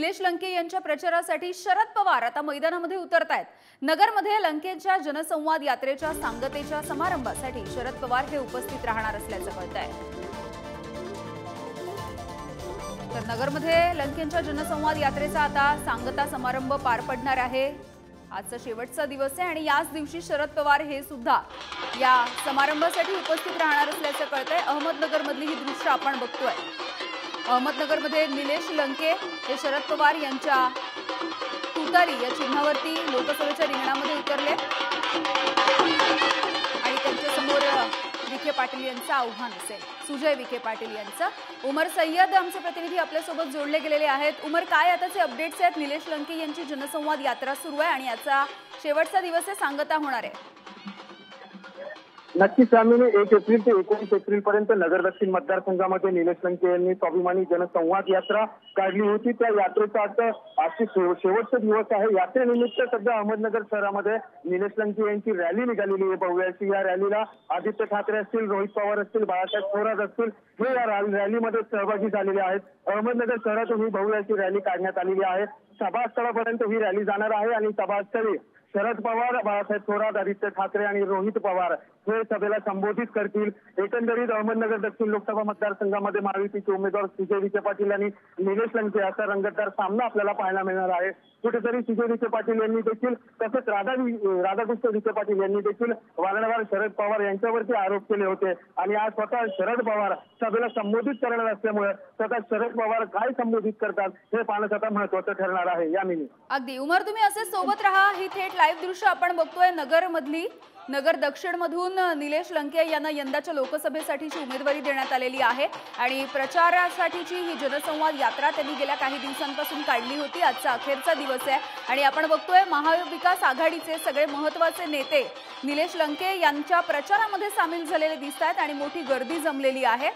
निलेश लंके यांच्या प्रचारासाठी शरद पवार आता मैदानामध्ये उतरतायत। नगरमध्ये लंकेच्या जनसंवाद यात्रेच्या सांगतेच्या समारंभासाठी शरद पवार हे उपस्थित राहणार असल्याचं कळतंय। तर नगरमध्ये लंकेच्या जनसंवाद यात्रेचा आता सांगता समारंभ पार पडणार आहे। आजचा शेवटचा दिवस आहे आणि याच दिवशी शरद पवार हे सुद्धा या समारंभासाठी उपस्थित राहणार असल्याचं कळतंय। अहमदनगरमधली ही दृश्य आपण बघतोय। अहमदनगरमध्ये निलेश लंके हे शरद पवार यांच्या तुतारी या चिन्हावरती लोकसभेच्या रिंगणामध्ये उतरले आणि त्यांच्या समोर विखे पाटील यांचं आव्हान असेल, सुजय विखे पाटील यांचं। उमर सय्यद आमचे प्रतिनिधी आपल्यासोबत जोडले गेलेले आहेत। उमर, काय आताचे अपडेट्स आहेत? निलेश लंके यांची जनसंवाद यात्रा सुरू आहे आणि याचा शेवटचा दिवस आहे, सांगता होणार आहे। नक्कीच आम्ही 1 एप्रिल ते 19 एप्रिल पर्यंत नगर दक्षिण मतदारसंघामध्ये निलेश लंके यांनी स्वाभिमानी जनसंवाद यात्रा काढली होती। त्या यात्रेचा आजचे शेवटचा दिवस आहे। यात्रेनिमित्त सध्या अहमदनगर शहरामध्ये निलेश लंके यांची रॅली निघालेली आहे भव्य अशी। या रॅलीला आदित्य ठाकरे असतील, रोहित पवार असतील, बाळासाहेब थोरात असतील, हे या रॅलीमध्ये सहभागी झालेले आहेत। अहमदनगर शहरातून ही भव्य अशी रॅली काढण्यात आलेली आहे। सभास्थळापर्यंत ही रॅली जाणार आहे आणि सभास्थळी शरद पवार, बाळासाहेब थोरात, आदित्य ठाकरे आणि रोहित पवार हे सभेला संबोधित करतील। एकंदरीत अहमदनगर दक्षिण लोकसभा मतदारसंघामध्ये महायुतीचे उमेदवार सुजय विखे पाटील आणि निलेश लंके असा रंगतदार सामना आपल्याला पाहायला मिळणार आहे। कुठेतरी सुजय विखे पाटील यांनी देखील, तसेच राधाकृष्ण विखे पाटील यांनी देखील वारंवार शरद पवार यांच्यावरती आरोप केले होते आणि आज स्वतः शरद पवार सभेला संबोधित करणार असल्यामुळे स्वतः शरद पवार काय संबोधित करतात हे पाहणं आता महत्त्वाचं ठरणार आहे। यामिनी अगदी उमर, तुम्ही असे सोबत राहा। ही थेट लाईव्ह दृश्य आपण बघतोय नगरमधली। नगर दक्षिण मधून निलेश लंके यांना यंदाच्या लोकसभेसाठीची उमेदवारी देण्यात आलेली आहे आणि प्रचारासाठीची ही जनसंवाद यात्रा त्यांनी गेल्या काही दिवसांपासून काढली होती। आजचा अखेरचा दिवस आहे आणि आपण बघतोय महाविकास आघाडीचे सगळे महत्त्वाचे नेते निलेश लंके यांच्या प्रचारामध्ये सामील झालेले दिसत आहेत आणि मोठी गर्दी जमलेली आहे।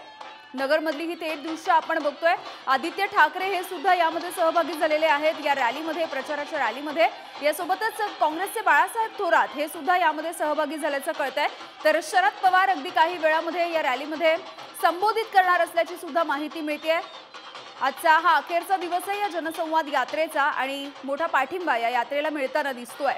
नगरमधली ही थेट दृश्य आपण बघतोय। आदित्य ठाकरे हे सुद्धा यामध्ये सहभागी झालेले आहेत या रॅलीमध्ये, प्रचाराच्या रॅलीमध्ये। यासोबतच काँग्रेसचे बाळासाहेब थोरात हे सुद्धा यामध्ये सहभागी झाल्याचं कळतंय। तर शरद पवार अगदी काही वेळामध्ये या रॅलीमध्ये संबोधित करणार असल्याची सुद्धा माहिती मिळतेय। आजचा हा अखेरचा दिवस आहे या जनसंवाद यात्रेचा आणि मोठा पाठिंबा या यात्रेला मिळताना दिसतोय।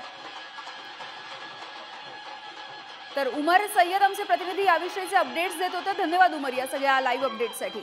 तर उमर सय्यद आमचे प्रतिनिधी याविषयीचे अपडेट्स देत होते। धन्यवाद उमर या सगळ्या लाईव्ह अपडेट्ससाठी।